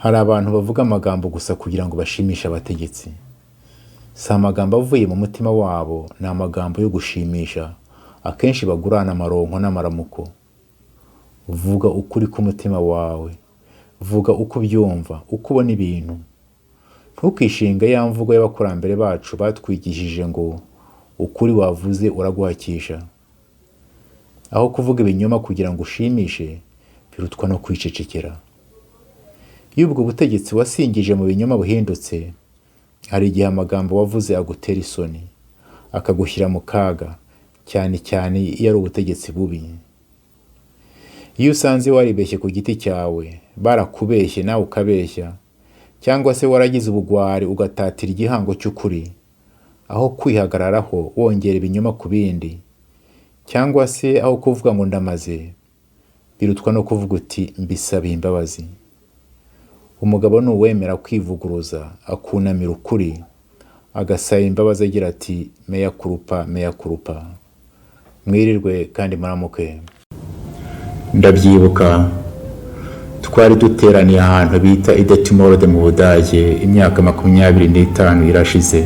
Hari abantu bavuga amagambo gusa kugira ngo bashimishe abategetsi. Si amagambo avuye mu mutima wabo, ni amagambo yo gushimisha. Akenshi bagurana amaronko n'amaramuko. Vuga ukuri k'umutima wawe. Vuga uko ubyumva, uko ubona ibintu. Ntukishinge ya mvugo y'abakurambere bacu batwigishije ngo ukuri wavuze uraguhakisha. Aho kuvuga ibinyoma kugira ngo ushimishe, birutwa no kwicecekera. Iyo ubwo butegetsi wasingije mu binyoma buhindutse, hari igihe amagambo wavuze agutera isoni, akagushyira mu kaga, cyane cyane iyo ari ubutegetsi bubi. Iyo usanze waribeshye ku giti cyawe, barakubeshye nawe ukabeshya, cyangwa se waragize ubugwari ugatatira igihango cy'ukuri, aho kwihagararaho wongera ibinyoma ku bindi, cyangwa se aho kuvuga ngo ndamaze, birutwa no kuvuga uti Mbisabiye Imbabazi. Umugabo ni uwemera kwivuguruza, akunamira ukuri, agasaba imbabazi agira ati meya kurupa. Mwirirwe kandi muramuke. Ndabyibuka twari duteraniye ahantu bita Iruta mu Budage imyaka 25 irashize.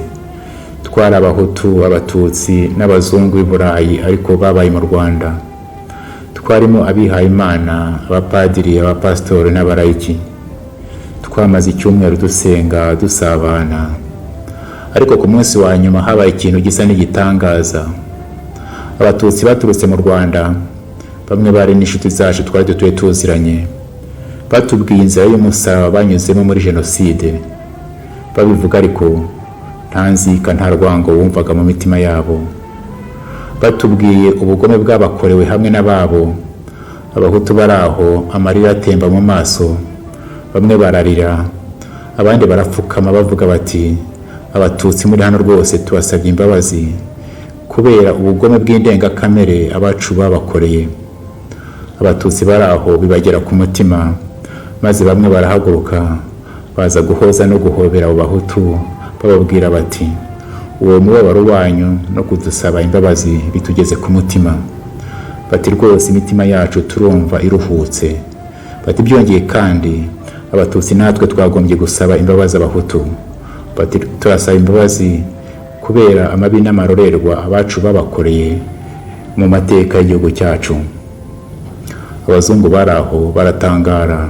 Twari abahutu, abatutsi n'abazungu b'i Burayi ariko babaye mu Rwanda. Twarimo abihaye Imana, abapadiri, abapastori n'abarayiki. Twamaze icyumweru dusenga, dusabana. Ariko ku munsi wa nyuma habaye ikintu gisa n'igitangaza. Abatutsi baturutse mu Rwanda, bamwe bari n'inshuti zacu twari dutuye tuziranye, batubwiye inzira y'umusaraba banyuzemo muri jenoside. Babivuga ariko nta nzika nta rwango wumvaga mu mitima yabo. Batubwiye ubugome bwabakorewe hamwe n'ababo. Abahutu baraho, amarira atemba mu maso, bamwe bararira, abandi barapfukama bavuga bati abatutsi muri hano rwose tubasabye imbabazi kubera ubugome bw'indengakamere abacu babakoreye. Abatutsi baraho bibagera ku mutima, maze bamwe barahaguruka baza guhoza no guhobera abo bahutu, bababwira bati uwo mubabaro wanyu no kudusaba imbabazi bitugeze ku mutima. Bati rwose imitima yacu turumva iruhutse. Bati byongeye kandi abatutsi natwe twagombye gusaba imbabazi abahutu. Bati turasaba imbabazi kubera amabi n'amarorerwa abacu babakoreye mu mateka y'igihugu cyacu. Abazungu baraho baratangara,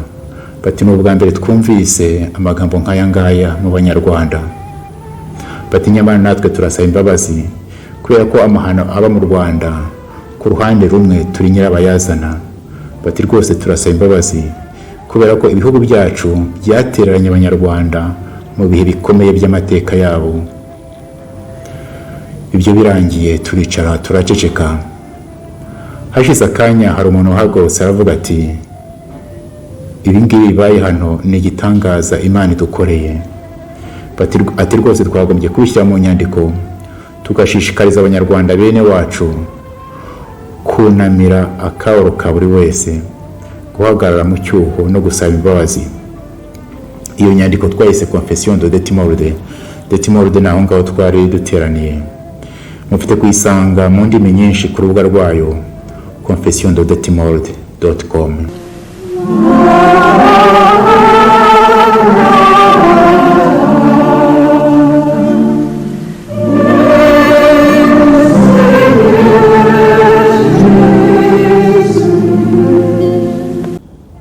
bati ni ubwa mbere twumvise amagambo nk'aya ngaya mu Banyarwanda. Bati nyamara natwe turasaba imbabazi kubera ko amahano aba mu Rwanda ku ruhande rumwe turi nyirabayazana. Bati rwose turasaba imbabazi kubera ko ibihugu byacu byatereranye Abanyarwanda mu bihe bikomeye by'amateka yabo. Ibyo birangiye turicara turaceceka. Hashize akanya hari umuntu uhagurutse aravuga ati ibi ngibi bibaye hano ni igitangaza Imana idukoreye. Ati rwose twagombye kubishyira mu nyandiko tugashishikariza Abanyarwanda bene wacu kunamira akababaro ka buri wese, guhagarara mu cyuho no gusaba imbabazi. Iyo nyandiko twayise Confession de Ndamaze naho ngaho twari duteraniye. Mufite kuyisanga mu ndimi nyinshi ku rubuga rwayo confessiondedetimold.com.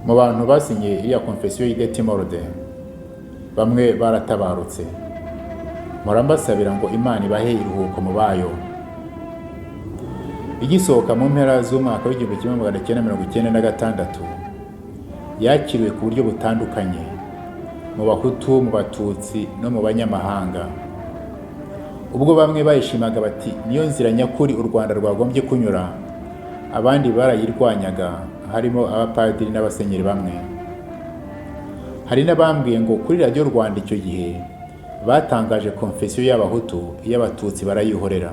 Mu bantu basinye iriya Confession y'Indamaze, bamwe baratabarutse. Murambasabira ngo Imana ibahe iruhuko mu bayo. Igisohoka mu mpera z'umwaka w'1996 yakiriwe ku buryo butandukanye mu bahutu, mu batutsi no mu banyamahanga. Ubwo bamwe bayishimaga bati niyo nzira nyakuri u Rwanda rwagombye kunyura, abandi barayirwanyaga, harimo abapadiri n'abasenyeri bamwe. Hari n'abambwiye ngo kuri Radio Rwanda icyo gihe batangaje Confession y'abahutu, y'abatutsi barayihorera.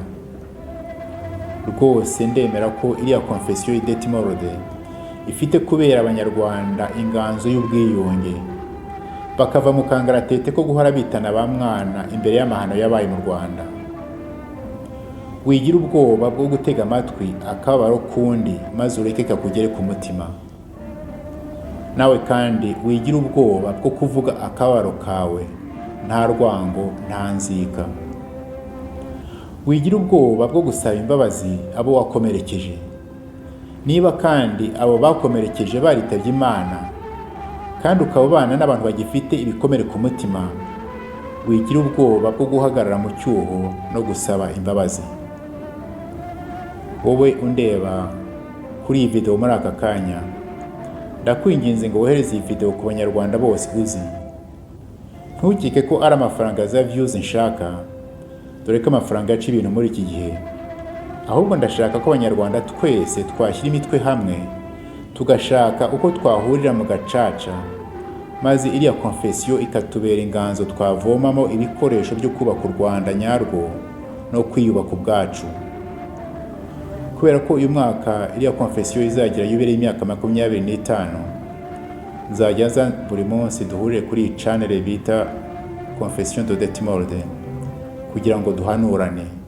Rwose ndemera ko iriya Confession y'Indamaze ifite kubera Abanyarwanda inganzo y'ubwiyunge, bakava mu kangaratete ko guhora bitana ba mwana imbere y'amahano yabaye mu Rwanda. Wigira ubwoba bwo gutega amatwi akababaro kundi, maze ureke kakugere ku mutima. nawe kandi wigira ubwoba bwo kuvuga akababaro kawe nta rwango nta nzika. Wigira ubwoba bwo gusaba imbabazi abo wakomerekeje. Niba kandi abo bakomerekeje baritabye Imana kandi ukaba ubana n'abantu bagifite ibikomere ku mutima, wigira ubwoba bwo guhagarara mu cyuho no gusaba imbabazi. Wowe undeba kuri iyi video muri aka kanya, ndakwinginze ngo wohereze iyi video ku banyarwanda bose uzi. Ntukike ko ari amafaranga za views nshaka, dore ko amafaranga yaca ibintu muri iki gihe. Ahubwo ndashaka ko abanyarwanda twese twashyira imitwe hamwe, tugashaka uko twahurira mu gacaca, maze iriya confession ikatubera inganzo twavomamo ibikoresho byo kubaka u Rwanda nyarwo no kwiyubaka ubwacu. Kubera ko uyu mwaka iriya confession izagira yubereye imyaka 25, nzajya nza buri munsi duhurire kuri iyi channel bita Confession de Detimorde kugira ngo duhanurane.